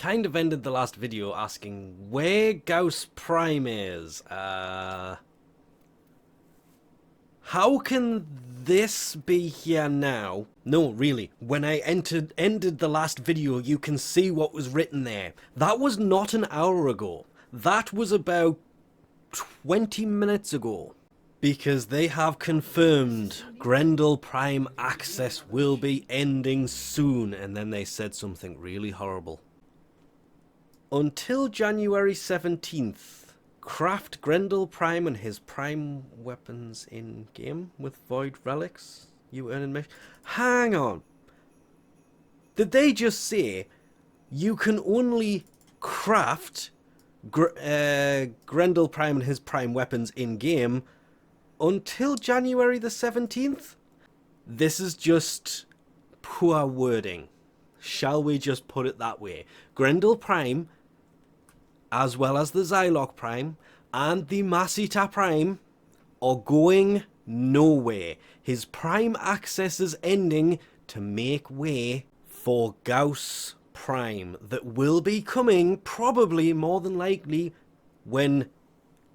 kind of ended the last video asking where Gauss Prime is. How can this be here now? No, really, when I ended the last video, you can see what was written there. That was not an hour ago. That was about 20 minutes ago. Because they have confirmed Grendel Prime access will be ending soon, and then they said something really horrible. Until January 17th, craft Grendel Prime and his Prime weapons in game with Void Relics you earn in mission. Hang on. Did they just say you can only craft Grendel Prime and his Prime weapons in game until January the 17th? This is just poor wording. Shall we just put it that way? Grendel Prime, as well as the Zylok Prime and the Masita Prime, are going nowhere. His Prime access is ending to make way for Gauss Prime that will be coming, probably more than likely, when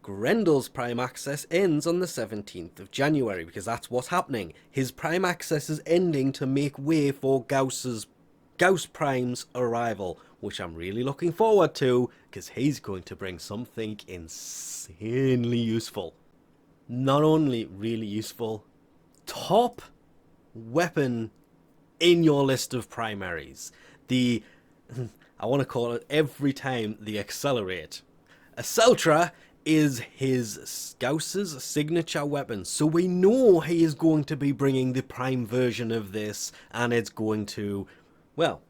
Grendel's Prime access ends on the 17th of January, because that's what's happening. His Prime access is ending to make way for Gauss Prime's arrival, which I'm really looking forward to, because he's going to bring something insanely useful. Not only really useful, top weapon in your list of primaries. I want to call it every time the Accelerate. Acceltra is his Gauss's signature weapon, so we know he is going to be bringing the Prime version of this, and it's going to, well,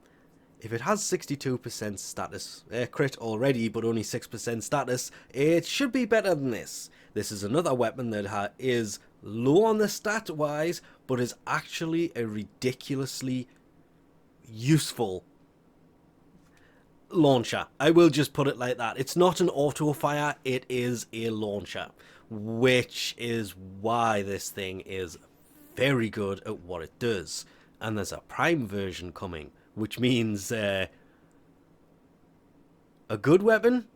if it has 62% status crit already, but only 6% status, it should be better than this. This is another weapon that is low on the stat-wise, but is actually a ridiculously useful launcher. I will just put it like that. It's not an auto fire, it is a launcher, which is why this thing is very good at what it does. And there's a Prime version coming, which means a good weapon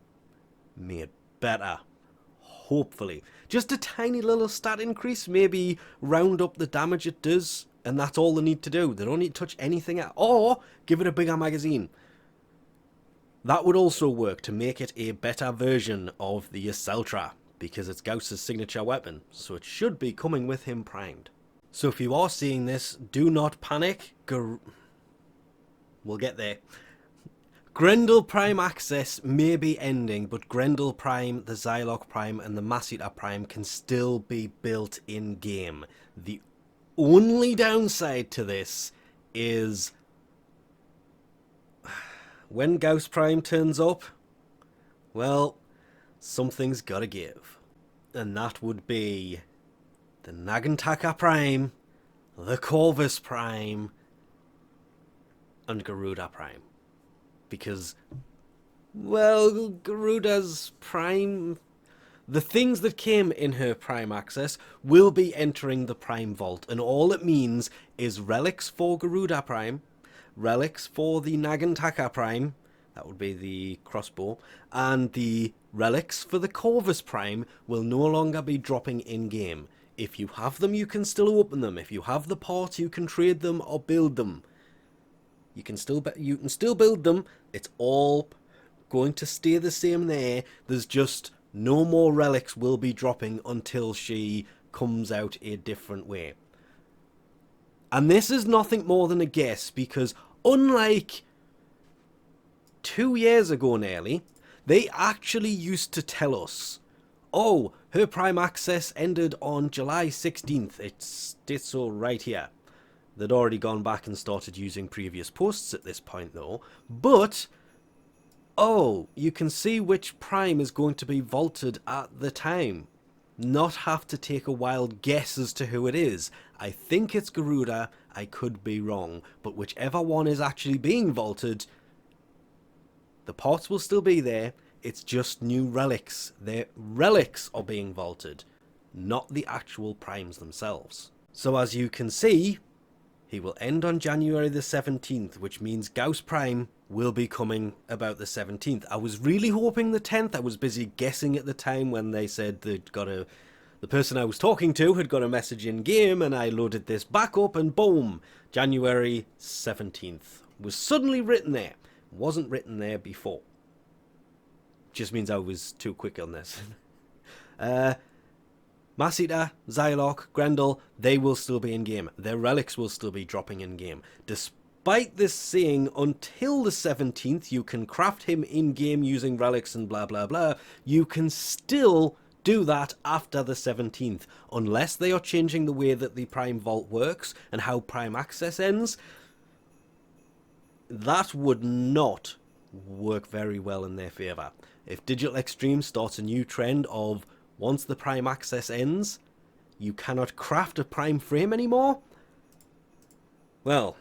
made better, hopefully. Just a tiny little stat increase, maybe round up the damage it does, and that's all they need to do. They don't need to touch anything else, or give it a bigger magazine. That would also work to make it a better version of the Acceltra, because it's Gauss's signature weapon, so it should be coming with him primed. So if you are seeing this, do not panic. We'll get there. Grendel Prime access may be ending, but Grendel Prime, the Zylok Prime, and the Masita Prime can still be built in-game. The only downside to this is when Gauss Prime turns up, well, something's gotta give. And that would be the Nagantaka Prime, the Corvus Prime, and Garuda Prime. Because, well, Garuda's Prime, the things that came in her Prime access will be entering the Prime Vault, and all it means is relics for Garuda Prime, relics for the Nagantaka Prime, that would be the crossbow, and the relics for the Corvus Prime will no longer be dropping in-game. If you have them, you can still open them. If you have the parts, you can trade them or build them. You can still build them. It's all going to stay the same there. There's just no more relics will be dropping until she comes out a different way. And this is nothing more than a guess, because unlike 2 years ago nearly, they actually used to tell us, oh, her Prime access ended on July 16th. It states so right here. They'd already gone back and started using previous posts at this point though. But, oh, you can see which Prime is going to be vaulted at the time. Not have to take a wild guess as to who it is. I think it's Garuda, I could be wrong. But whichever one is actually being vaulted, the parts will still be there. It's just new relics. Their relics are being vaulted, not the actual Primes themselves. So as you can see, he will end on January the 17th, which means Gauss Prime will be coming about the 17th. I was really hoping the 10th. I was busy guessing at the time when they said they'd got a... The person I was talking to had got a message in game, and I loaded this back up, and boom, January 17th was suddenly written there. Wasn't written there before. Just means I was too quick on this. Mass Eater, Xyloch, Grendel, they will still be in game. Their relics will still be dropping in game. Despite this saying until the 17th you can craft him in game using relics and blah blah blah, you can still do that after the 17th, unless they are changing the way that the Prime Vault works and how Prime Access ends. That would not work very well in their favour. If Digital Extreme starts a new trend of once the Prime Access ends, you cannot craft a Prime frame anymore, well,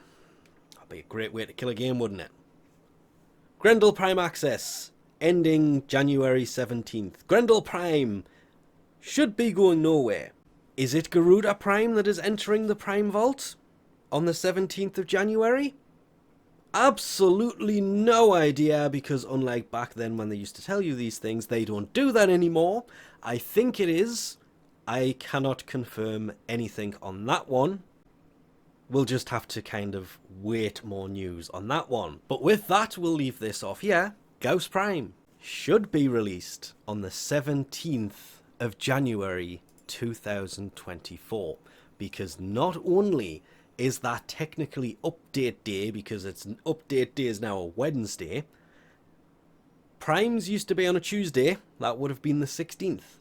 that'd be a great way to kill a game, wouldn't it? Grendel Prime Access, ending January 17th. Grendel Prime should be going nowhere. Is it Garuda Prime that is entering the Prime Vault on the 17th of January? Absolutely no idea, because unlike back then when they used to tell you these things, they don't do that anymore. I think it is. I cannot confirm anything on that one. We'll just have to kind of wait more news on that one. But with that, we'll leave this off here. Gauss Prime should be released on the 17th of January 2024, because not only is that technically update day, because it's an update day is now a Wednesday, Primes used to be on a Tuesday, that would have been the 16th.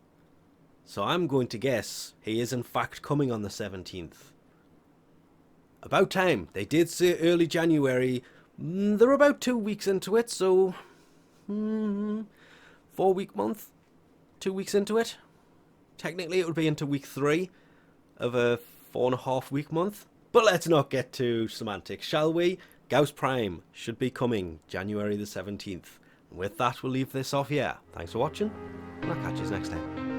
So I'm going to guess he is in fact coming on the 17th. About time. They did say early January. They're about 2 weeks into it, so 4-week month, 2 weeks into it. Technically it would be into week 3 of a 4.5-week month. But let's not get too semantic, shall we? Gauss Prime should be coming January the 17th. And with that, we'll leave this off here. Thanks for watching, and I'll catch you next time.